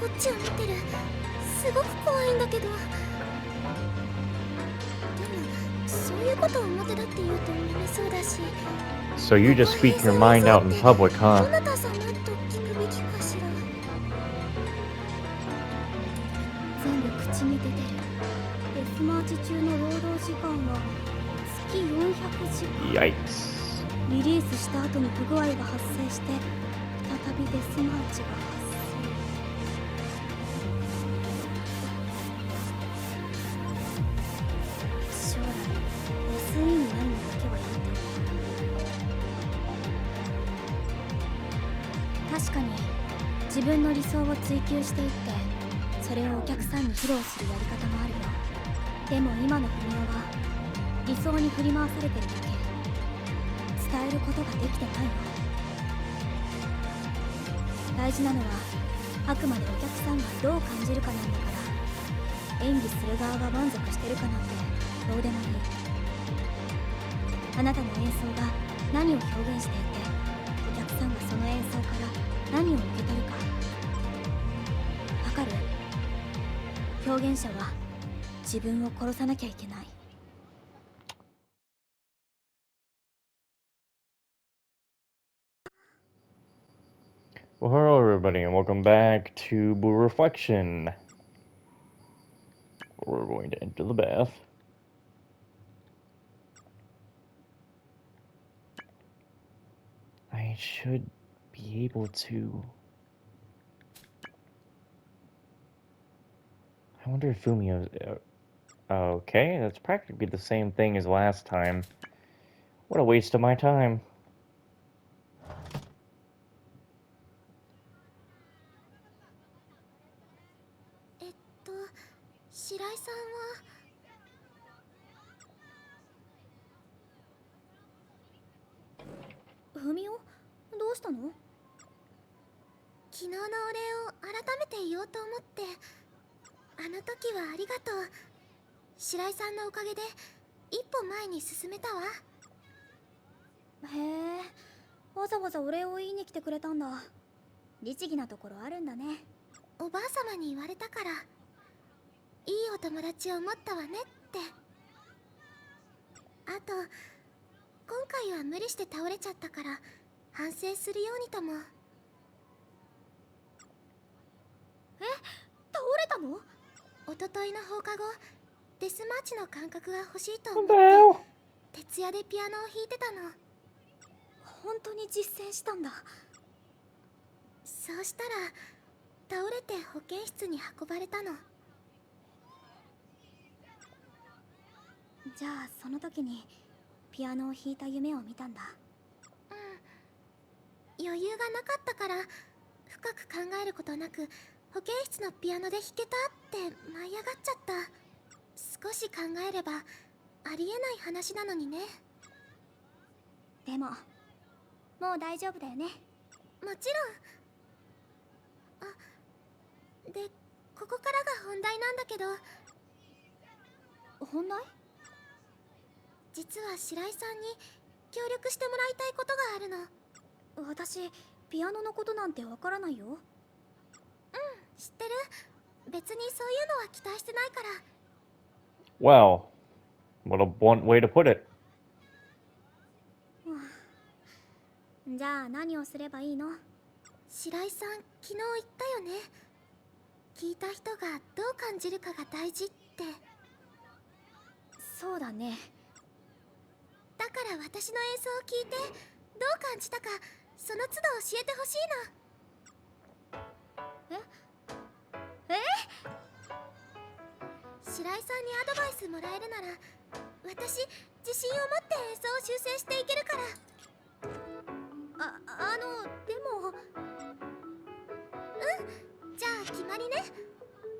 こっちを見てる。すごく怖いんだけど。でもそういうことを表だって言うと揉めそうだし。 So you just speak your mind out in public, ど huh? なた様と聞くべきかしら。全部口に出てる。デスマーチ中の労働時間は月400時間。 Yikes. リリースした後に不具合が発生して再びデスマーチが発生。将来 SE になるのだけはやめて。確かに自分の理想を追求していってそれをお客さんに披露するやり方もあるよ。でも今の文雄は理想に振り回されてるだけ。伝えることができてないわ。大事なのはあくまでお客さんがどう感じるかなんだから、演技する側が満足してるかなんてどうでもいい。あなたの演奏が何を表現していて、お客さんがその演奏から何を受け取るかわかる？表現者は自分を殺さなきゃいけない。Well, hello everybody, and welcome back to Blue Reflection. We're going to enter the bath. I should be able to... I wonder if Fumio's... okay, that's practically the same thing as last time. What a waste of my time. 白井さんは。ふみお、どうしたの？昨日のお礼を改めて言おうと思って。あの時はありがとう。白井さんのおかげで一歩前に進めたわ。へえ、わざわざお礼を言いに来てくれたんだ。律儀なところあるんだね。おばあ様に言われたから、いいお友達を持ったわねって。あと今回は無理して倒れちゃったから反省するようにとも。え、倒れたの？一昨日の放課後、デスマーチの感覚が欲しいと思って徹夜でピアノを弾いてたの。本当に実践したんだ。そうしたら倒れて保健室に運ばれたの。じゃあその時にピアノを弾いた夢を見たんだ。うん、余裕がなかったから深く考えることなく保健室のピアノで弾けたって舞い上がっちゃった。少し考えればありえない話なのにね。でももう大丈夫だよね。もちろん。あ、でここからが本題なんだけど。本題？実は白井さんに協力してもらいたいことがあるの。私ピアノのことなんてわからないよ。うん、知ってる。別にそういうのは期待してないから。 Well, what a blunt way to put it. じゃあ何をすればいいの？白井さん昨日言ったよね。聞いた人がどう感じるかが大事って。そうだね。だから私の演奏を聞いてどう感じたかその都度教えてほしいの。え？白井さんにアドバイスもらえるなら私自信を持って演奏を修正していけるから。でも。うん、じゃあ決まりね。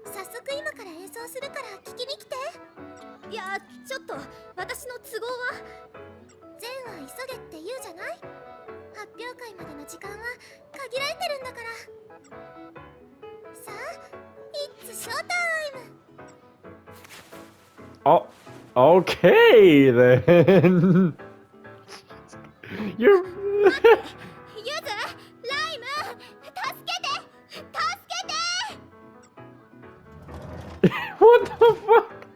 早速今から演奏するから聞きに来て。いや、ちょっと私の都合は。善は急げって言うじゃない。発表会までの時間は限られてるんだから。さあ、It's showtime! Oh, okay then. You're... ゆず、ライム、助けて助けて。What the fuck?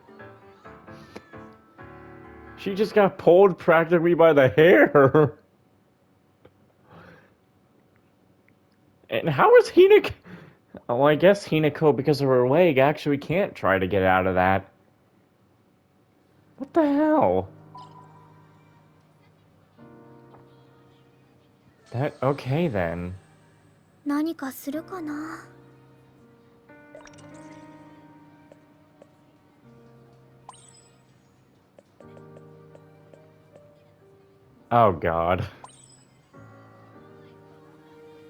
She just got pulled practically by the hair. And how is Hinako? Oh, I guess Hinako, because of her leg, actually can't try to get out of that. What the hell? Okay then. 何かするかな。Oh god.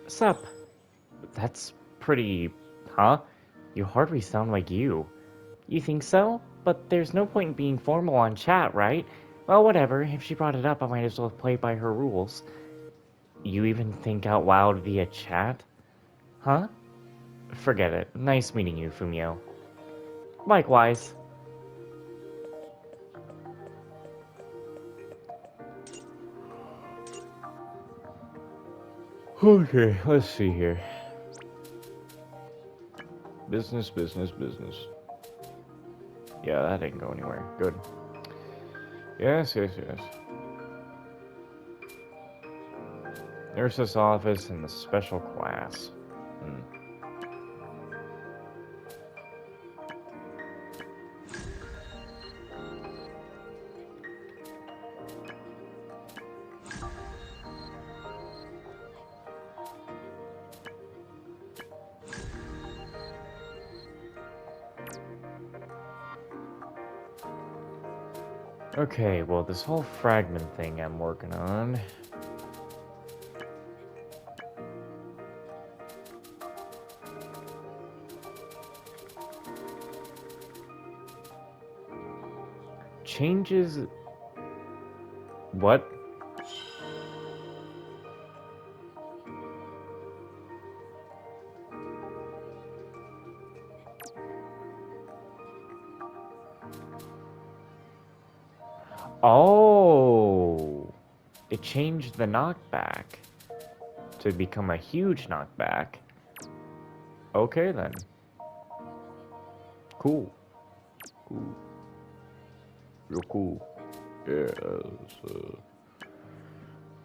Sup? That's pretty... Huh? You hardly sound like you. You think so? But there's no point in being formal on chat, right? Well, whatever. If she brought it up, I might as well play by her rules. You even think out loud via chat? Huh? Forget it. Nice meeting you, Fumio. Likewise. Okay, let's see here. Business, business, business. Yeah, that didn't go anywhere. Good. Yes, yes, yes. Nurse's office and the special class. Okay, well, this whole fragment thing I'm working on. Changes... What? Oh! It changed the knockback to become a huge knockback. Okay, then. Cool. Cool. Real cool. Yeah, that's,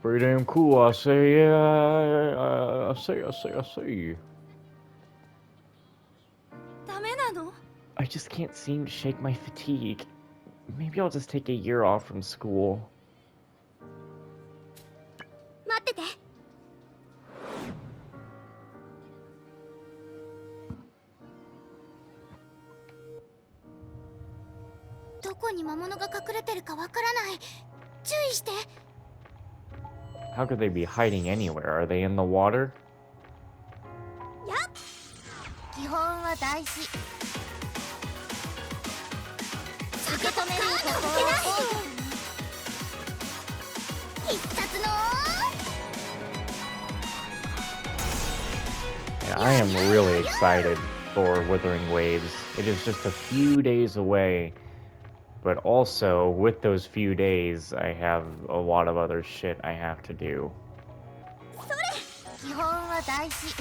pretty damn cool, I say. Yeah, I say. ダメなの？ I just can't seem to shake my fatigue. Maybe I'll just take a year off from school. 待ってて。どこに魔物が隠れてるかわからない。注意して。 How could they be hiding anywhere? Are they in the water? やっ。基本は大事。受け止めることは必殺の。 Yeah, I am really excited for Withering Waves. It is just a few days away. But also, with those few days, I have a lot of other shit I have to do. 基本は大事。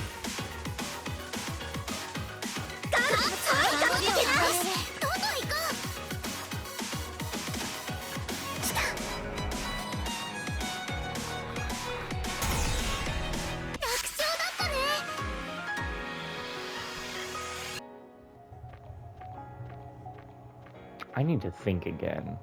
どんどん行こう。来た。楽勝だったね。 I need to think again.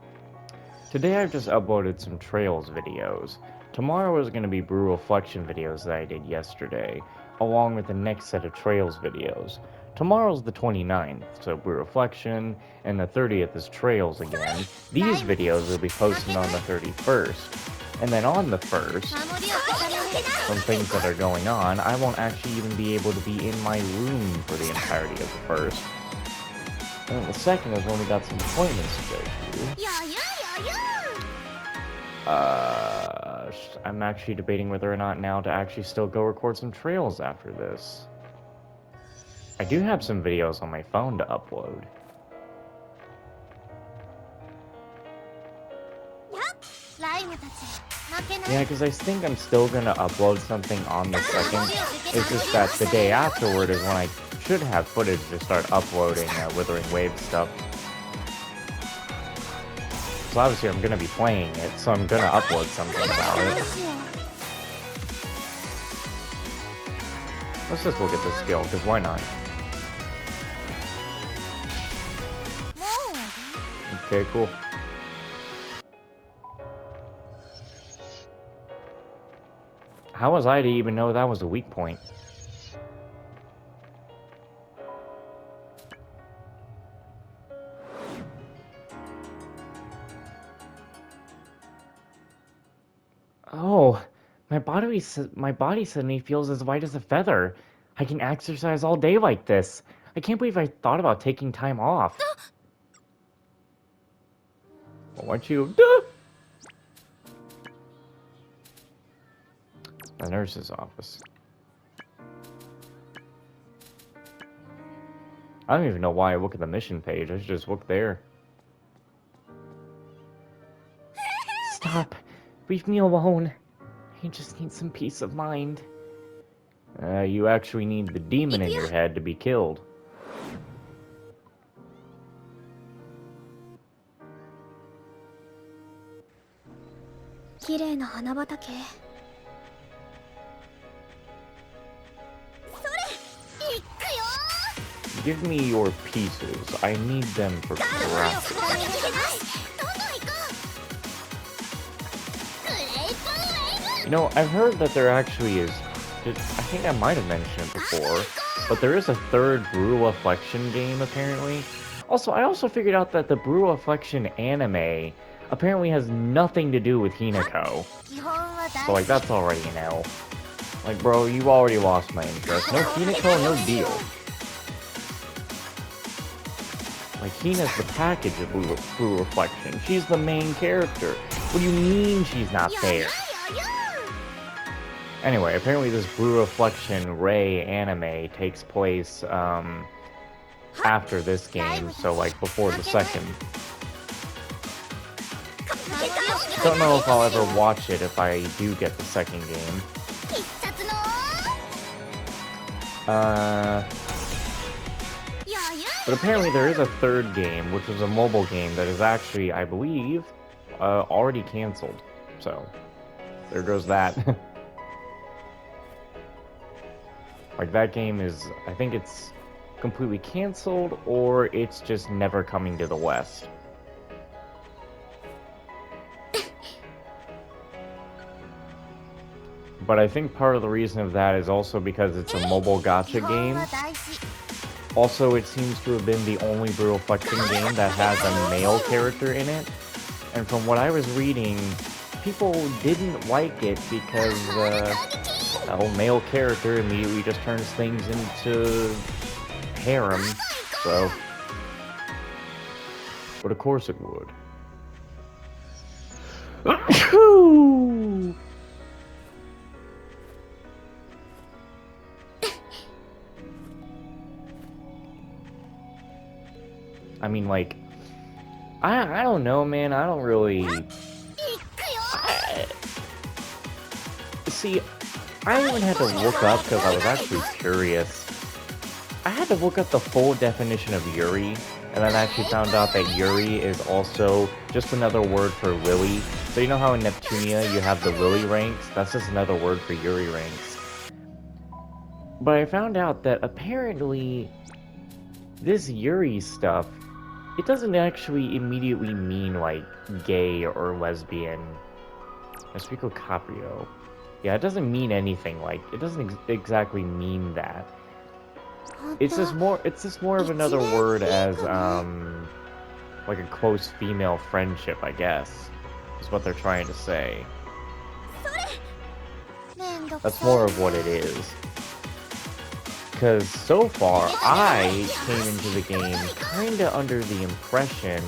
Today I've just uploaded some Trails videos. Tomorrow is going to be Brew Reflection videos that I did yesterday, along with the next set of Trails videos. Tomorrow's the 29th, so Brew Reflection, and the 30th is Trails again. These videos will be posted on the 31st. And then on the 1st, from things that are going on, I won't actually even be able to be in my room for the entirety of the 1st. And the 2nd is when we got some appointments to go to. I'm actually debating whether or not now to actually still go record some Trails after this. I do have some videos on my phone to upload. Yeah, because I think I'm still gonna upload something on the 2nd. It's just that the day afterward is when I should have footage to start uploading Withering Wave stuff. So obviously I'm gonna be playing it, so I'm gonna upload something about it. Let's just look at this skill, because why not? Okay, cool. How was I to even know that was a weak point? Oh, my body suddenly feels as white as a feather. I can exercise all day like this. I can't believe I thought about taking time off. Well, weren't you? Duh! The nurse's office. I don't even know why I look at the mission page. I should just look there. Stop. Leave me alone. I just need some peace of mind. You actually need the demon in your head to be killed. Give me your pieces. I need them for crafting. You know, I've heard that there actually is... I think I might have mentioned it before, but there is a third Brua Flexion game, apparently. Also, I also figured out that the Brua Flexion anime apparently has nothing to do with Hinako. So, like, that's already an L. Like, bro, you already lost my interest. No Hinako, no deal. Like, Hina's the package of Blue Reflection. She's the main character. What do you mean she's not there? Anyway, apparently this Blue Reflection Ray anime takes place, after this game, so, like, before the second. Don't know if I'll ever watch it if I do get the second game. But apparently there is a third game, which was a mobile game that is actually, I believe, already cancelled. So, there goes that. Like, that game is, I think it's completely cancelled, or it's just never coming to the West. But I think part of the reason of that is also because it's a mobile gacha game. Also, it seems to have been the only Blue Reflection game that has a male character in it. And from what I was reading, people didn't like it because, a male character immediately just turns things into harem, so... But of course it would. I mean, like, I don't know, man. I don't really... See, I even had to look up, because I was actually curious. I had to look up the full definition of Yuri, and then I actually found out that Yuri is also just another word for Lily. So you know how in Neptunia you have the Lily ranks? That's just another word for Yuri ranks. But I found out that apparently this Yuri stuff, it doesn't actually immediately mean, like, gay or lesbian. Esrico Caprio. Yeah, it doesn't mean anything like... It doesn't exactly mean that. It's just more of another word as, like a close female friendship, I guess. Is what they're trying to say. That's more of what it is. Because so far, I came into the game kinda under the impression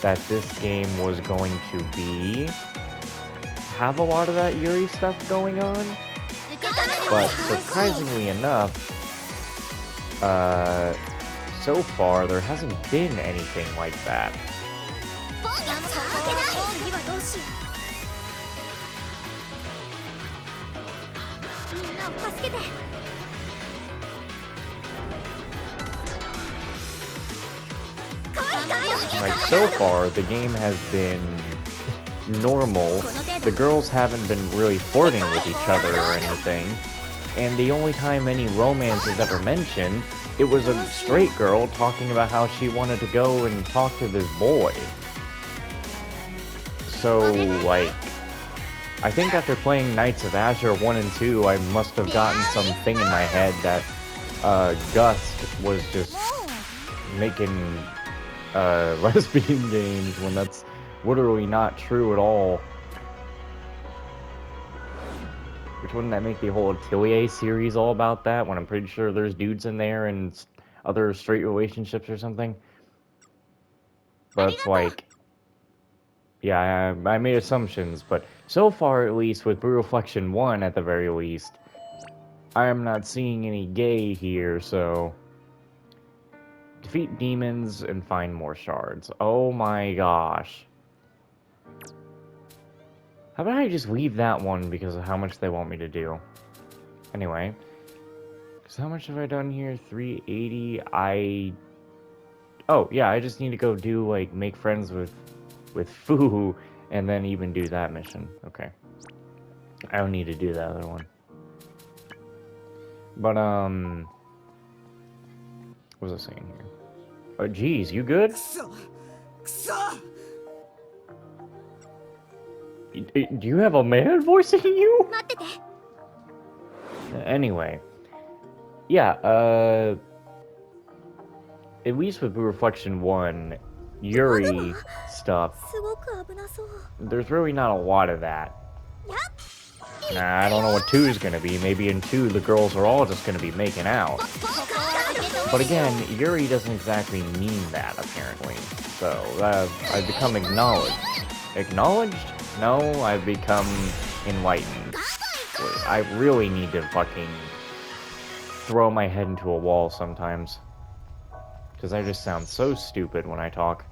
that this game was going to be... have a lot of that Yuri stuff going on. But surprisingly enough, so far there hasn't been anything like that. Like, so far, the game has been normal. The girls haven't been really flirting with each other or anything. And the only time any romance is ever mentioned, it was a straight girl talking about how she wanted to go and talk to this boy. So, like, I think after playing Knights of Azure 1 and 2, I must have gotten something in my head that Gust was just making lesbian games when that's literally not true at all. Which wouldn't that make the whole Atelier series all about that, when I'm pretty sure there's dudes in there and other straight relationships or something? But it's like, yeah, I made assumptions, but so far at least with Blue Reflection 1 at the very least, I am not seeing any gay here, so... Defeat demons and find more shards. Oh my gosh. How about I just leave that one because of how much they want me to do? Anyway. Because how much have I done here? 380. Oh, yeah, I just need to go do, like, make friends with Fu, and then even do that mission. Okay. I don't need to do that other one. But, what was I saying here? Oh, geez, you good? Do you have a man voicing you? Anyway. Yeah, at least with Blue Reflection 1, Yuri stuff, there's really not a lot of that. Nah, I don't know what 2 is gonna be. Maybe in 2, the girls are all just gonna be making out. But again, Yuri doesn't exactly mean that, apparently. So, I've become acknowledged. Acknowledged? No, I've become enlightened. I really need to fucking throw my head into a wall sometimes. Because I just sound so stupid when I talk.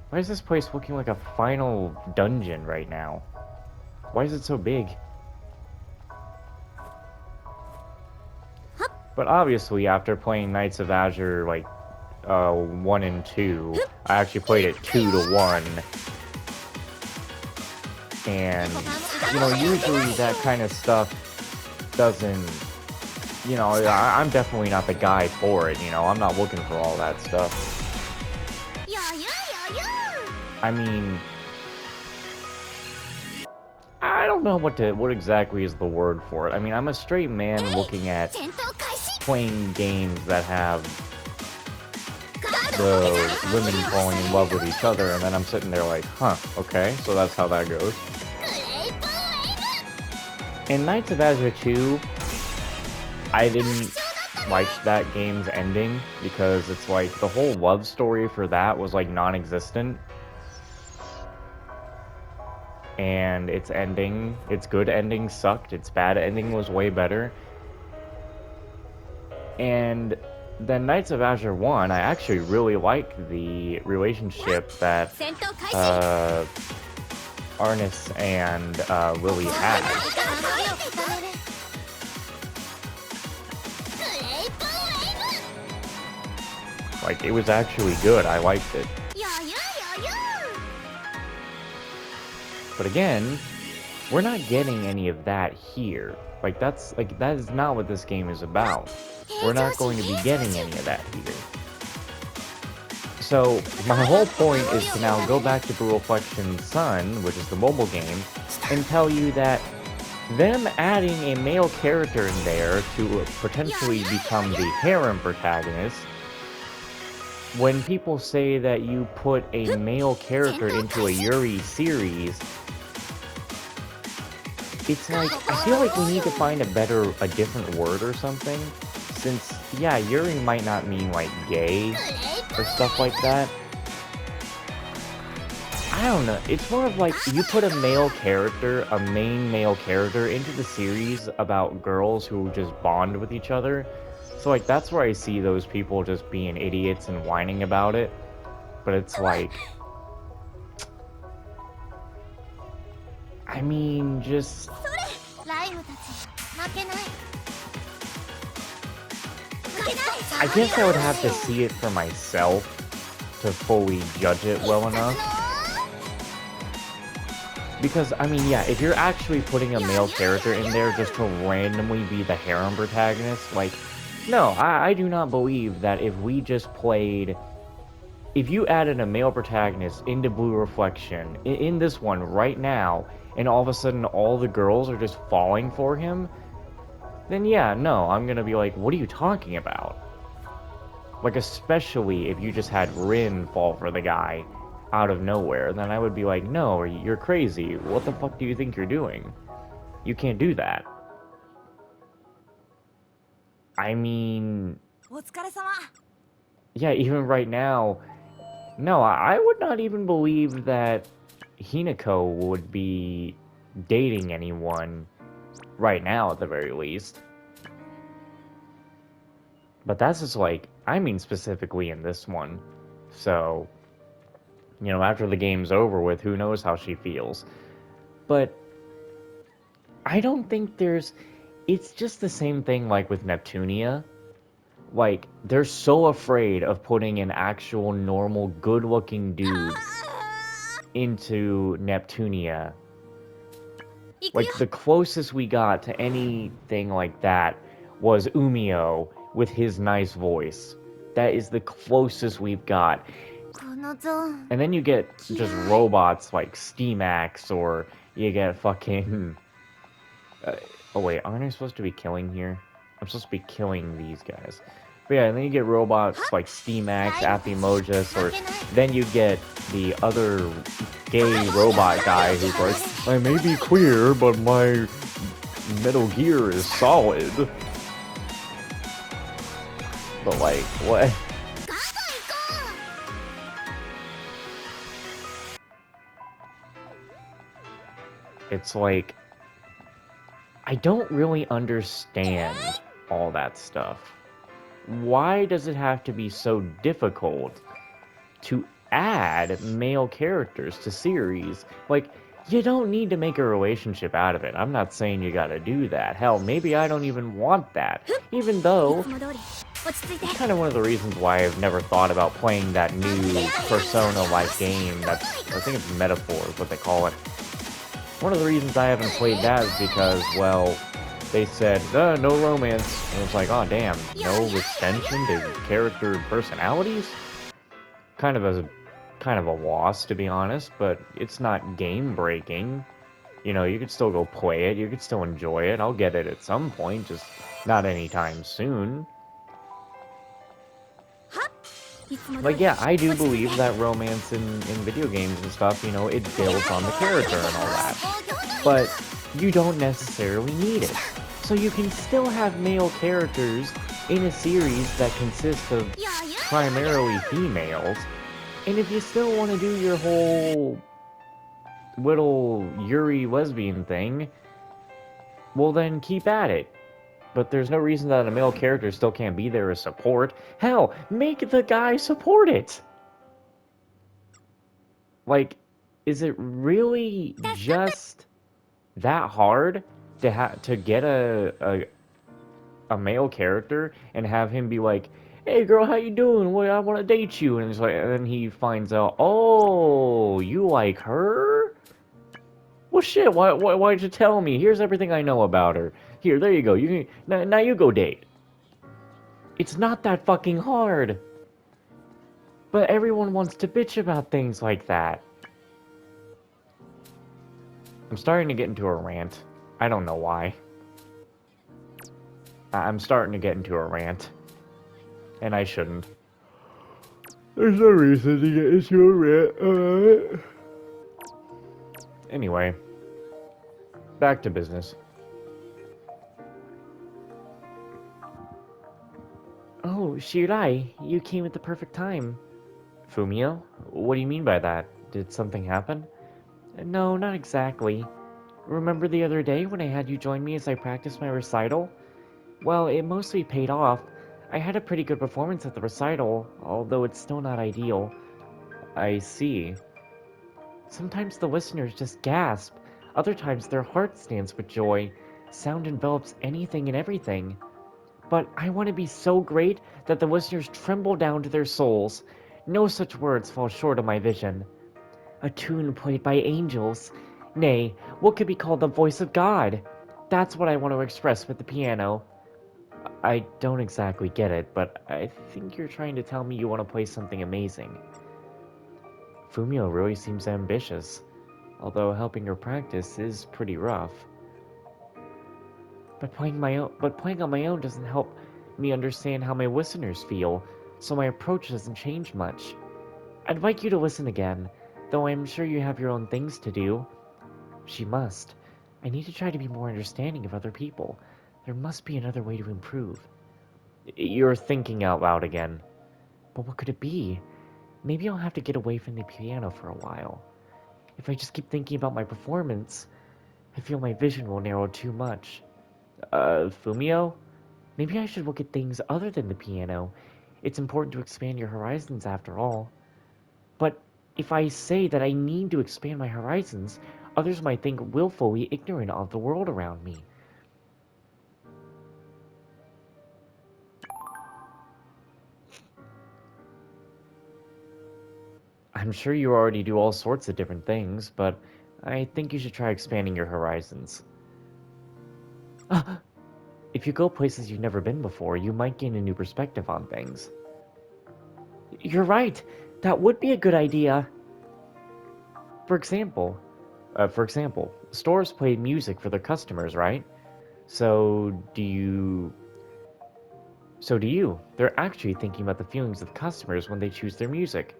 Why is this place looking like a final dungeon right now? Why is it so big? But obviously, after playing Knights of Azure, like, 1 and 2, I actually played it 2 to 1. And, you know, usually that kind of stuff doesn't, you know, I'm definitely not the guy for it, you know, I'm not looking for all that stuff. I mean, I don't know what exactly is the word for it. I mean, I'm a straight man looking at playing games that have the women falling in love with each other, and then I'm sitting there like, huh, okay, so that's how that goes. In Knights of Azure 2, I didn't like that game's ending, because it's like, the whole love story for that was like non-existent. And its ending, its good ending sucked, its bad ending was way better. And then Knights of Azure 1, I actually really liked the relationship that Arnis and Lily had. Like, it was actually good, I liked it. But again, we're not getting any of that here. Like, that is not what this game is about. We're not going to be getting any of that here. So, my whole point is to now go back to Blue Reflection Sun, which is the mobile game, and tell you that them adding a male character in there to potentially become the harem protagonist, when people say that you put a male character into a Yuri series, it's like, I feel like we need to find a different word or something, since, yeah, Yuri might not mean, like, gay, or stuff like that. I don't know, it's more of like, you put a male character, a main male character, into the series about girls who just bond with each other. So, like, that's where I see those people just being idiots and whining about it. But it's like, I mean, just... I guess I would have to see it for myself to fully judge it well enough. Because, I mean, yeah, if you're actually putting a male character in there just to randomly be the harem protagonist, like, no, I do not believe that if we just played... If you added a male protagonist into Blue Reflection, in this one right now, and all of a sudden all the girls are just falling for him, then yeah, no, I'm gonna be like, what are you talking about? Like, especially if you just had Rin fall for the guy out of nowhere, then I would be like, no, you're crazy. What the fuck do you think you're doing? You can't do that. I mean... Yeah, even right now, no, I would not even believe that Hinako would be dating anyone right now, at the very least. But that's just like, I mean specifically in this one. So, you know, after the game's over with, who knows how she feels. But I don't think there's... It's just the same thing like with Neptunia. Like, they're so afraid of putting an actual normal, good-looking dudes into Neptunia. Like, the closest we got to anything like that was Umio with his nice voice. That is the closest we've got. And then you get just robots like Steamax, or you get fucking... oh wait, aren't I supposed to be killing here? I'm supposed to be killing these guys. But yeah, and then you get robots like Steamax, Apimogus, or then you get the other gay robot guy who's like, I may be queer, but my Metal Gear is solid. But like, what? It's like, I don't really understand all that stuff. Why does it have to be so difficult to add male characters to series? Like, you don't need to make a relationship out of it. I'm not saying you gotta do that. Hell, maybe I don't even want that. Even though, it's kind of one of the reasons why I've never thought about playing that new Persona-like game that's, I think it's Metaphor is what they call it. One of the reasons I haven't played that is because, well, they said, no romance. And it's like, oh damn, no extension to character personalities? Kind of a loss, to be honest, but it's not game-breaking. You know, you could still go play it, you could still enjoy it, I'll get it at some point, just not anytime soon. Like, yeah, I do believe that romance in video games and stuff, you know, it builds on the character and all that. But you don't necessarily need it. So you can still have male characters in a series that consists of primarily females, and if you still want to do your whole little Yuri lesbian thing, well then keep at it. But there's no reason that a male character still can't be there as support. Hell, make the guy support it! Like, is it really just that hard to get a male character and have him be like, hey girl, how you doing? Well, I want to date you. And it's like, and then he finds out, oh, you like her? Well, shit. Why'd you tell me? Here's everything I know about her. Here, there you go. You can now you go date. It's not that fucking hard. But everyone wants to bitch about things like that. I'm starting to get into a rant. I don't know why. I'm starting to get into a rant. And I shouldn't. There's no reason to get into a rant, alright? Anyway. Back to business. Oh, Shirai, you came at the perfect time. Fumio? What do you mean by that? Did something happen? No, not exactly. Remember the other day when I had you join me as I practiced my recital? Well, it mostly paid off. I had a pretty good performance at the recital, although it's still not ideal. I see. Sometimes the listeners just gasp. Other times their heart stands with joy. Sound envelops anything and everything. But I want to be so great that the listeners tremble down to their souls. No such words fall short of my vision. A tune played by angels. Nay, what could be called the voice of God? That's what I want to express with the piano. I don't exactly get it, but I think you're trying to tell me you want to play something amazing. Fumio really seems ambitious, although helping her practice is pretty rough. But playing on my own doesn't help me understand how my listeners feel, so my approach doesn't change much. I'd like you to listen again, though I'm sure you have your own things to do. She must. I need to try to be more understanding of other people. There must be another way to improve. You're thinking out loud again. But what could it be? Maybe I'll have to get away from the piano for a while. If I just keep thinking about my performance, I feel my vision will narrow too much. Fumio? Maybe I should look at things other than the piano. It's important to expand your horizons after all. But if I say that I need to expand my horizons, others might think willfully ignorant of the world around me. I'm sure you already do all sorts of different things, but I think you should try expanding your horizons. If you go places you've never been before, you might gain a new perspective on things. You're right. That would be a good idea. For example, stores play music for their customers, right? So do you. They're actually thinking about the feelings of the customers when they choose their music.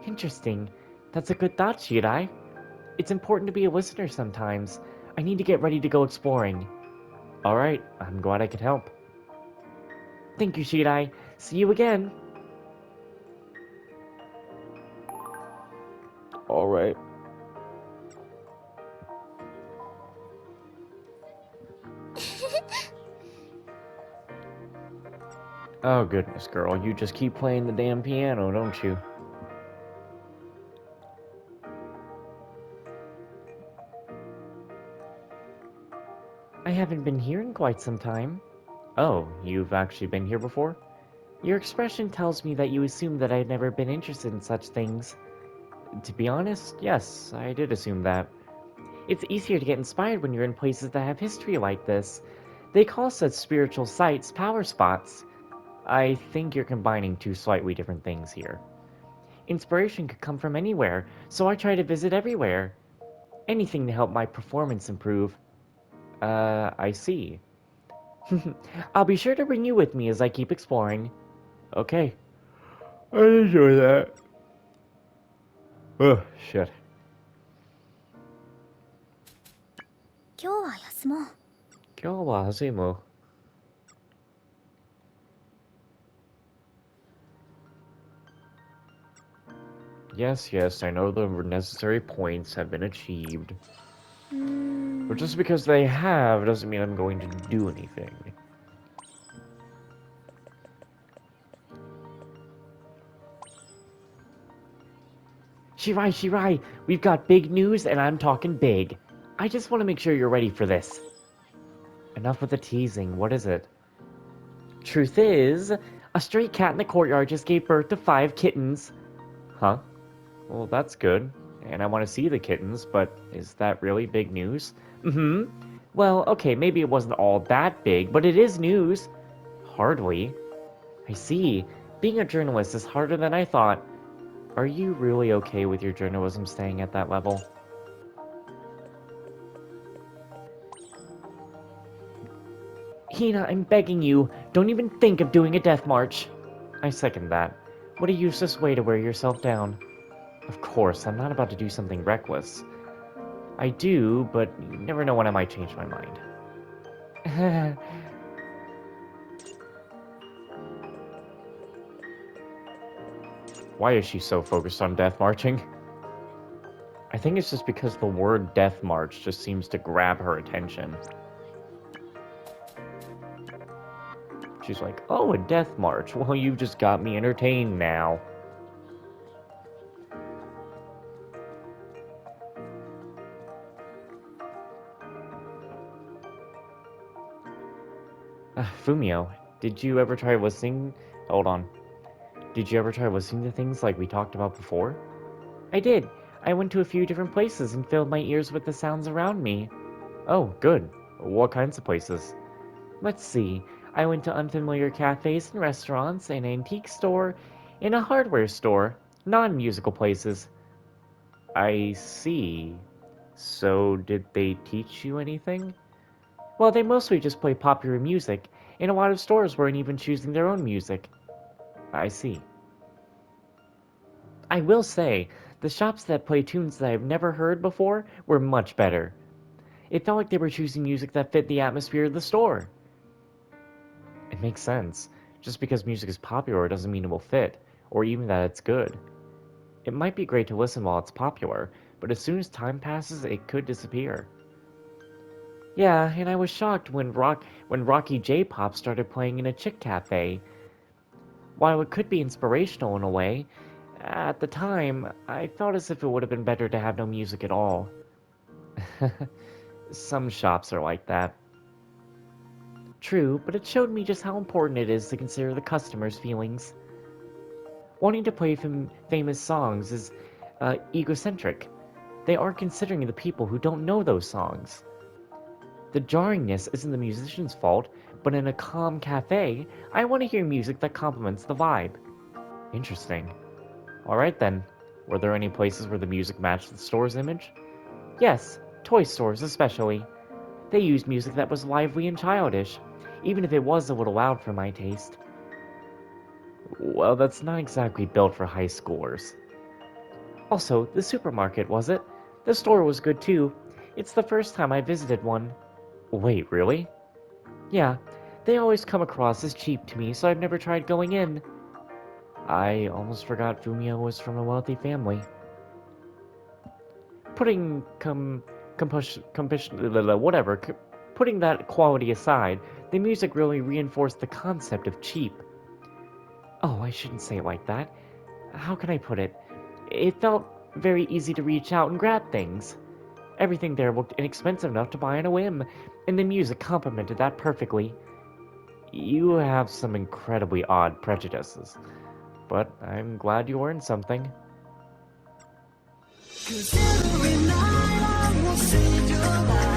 Interesting. That's a good thought, Shirai. It's important to be a listener sometimes. I need to get ready to go exploring. Alright, I'm glad I could help. Thank you, Shirai. See you again. Alright. Oh goodness, girl, you just keep playing the damn piano, don't you? I haven't been here in quite some time. Oh, you've actually been here before? Your expression tells me that you assumed that I had never been interested in such things. To be honest, yes, I did assume that. It's easier to get inspired when you're in places that have history like this. They call such spiritual sites power spots. I think you're combining two slightly different things here. Inspiration could come from anywhere, so I try to visit everywhere. Anything to help my performance improve. I see. I'll be sure to bring you with me as I keep exploring. Okay. I enjoy that. Oh, shit. 今日は休もう。今日は暑いもん。Yes, yes, I know the necessary points have been achieved. But just because they have doesn't mean I'm going to do anything. Shirai, we've got big news and I'm talking big. I just want to make sure you're ready for this. Enough with the teasing, what is it? Truth is, a stray cat in the courtyard just gave birth to 5 kittens. Huh? Well, that's good. And I want to see the kittens, but is that really big news? Mm-hmm. Well, okay, maybe it wasn't all that big, but it is news. Hardly. I see. Being a journalist is harder than I thought. Are you really okay with your journalism staying at that level? Hina, I'm begging you, don't even think of doing a death march. I second that. What a useless way to wear yourself down. Of course, I'm not about to do something reckless. I do, but you never know when I might change my mind. Why is she so focused on death marching? I think it's just because the word death march just seems to grab her attention. She's like, oh, a death march. Well, you've just got me entertained now. Fumio, Did you ever try listening? Hold on. Did you ever try listening to things like we talked about before? I did. I went to a few different places and filled my ears with the sounds around me. Oh, good. What kinds of places? Let's see. I went to unfamiliar cafes and restaurants, an antique store, and a hardware store. Non-musical places. I see. So, did they teach you anything? Well, they mostly just play popular music, and a lot of stores weren't even choosing their own music. I see. I will say, the shops that play tunes that I've never heard before were much better. It felt like they were choosing music that fit the atmosphere of the store. It makes sense. Just because music is popular doesn't mean it will fit, or even that it's good. It might be great to listen while it's popular, but as soon as time passes, it could disappear. Yeah, and I was shocked when Rocky J-pop started playing in a chick cafe. While it could be inspirational in a way, at the time, I felt as if it would have been better to have no music at all. Some shops are like that. True, but it showed me just how important it is to consider the customer's feelings. Wanting to play famous songs is egocentric. They aren't considering the people who don't know those songs. The jarringness isn't the musician's fault, but in a calm cafe, I want to hear music that complements the vibe. Interesting. Alright then. Were there any places where the music matched the store's image? Yes, toy stores especially. They used music that was lively and childish, even if it was a little loud for my taste. Well, that's not exactly built for high schoolers. Also, the supermarket, was it? The store was good too. It's the first time I visited one. Wait, really? Yeah, they always come across as cheap to me, so I've never tried going in. I almost forgot Fumio was from a wealthy family. Putting whatever, putting that quality aside, the music really reinforced the concept of cheap. Oh, I shouldn't say it like that. How can I put it? It felt very easy to reach out and grab things. Everything there looked inexpensive enough to buy on a whim, and the music complemented that perfectly. You have some incredibly odd prejudices, but I'm glad you learned something. 'Cause every night I will sing your life.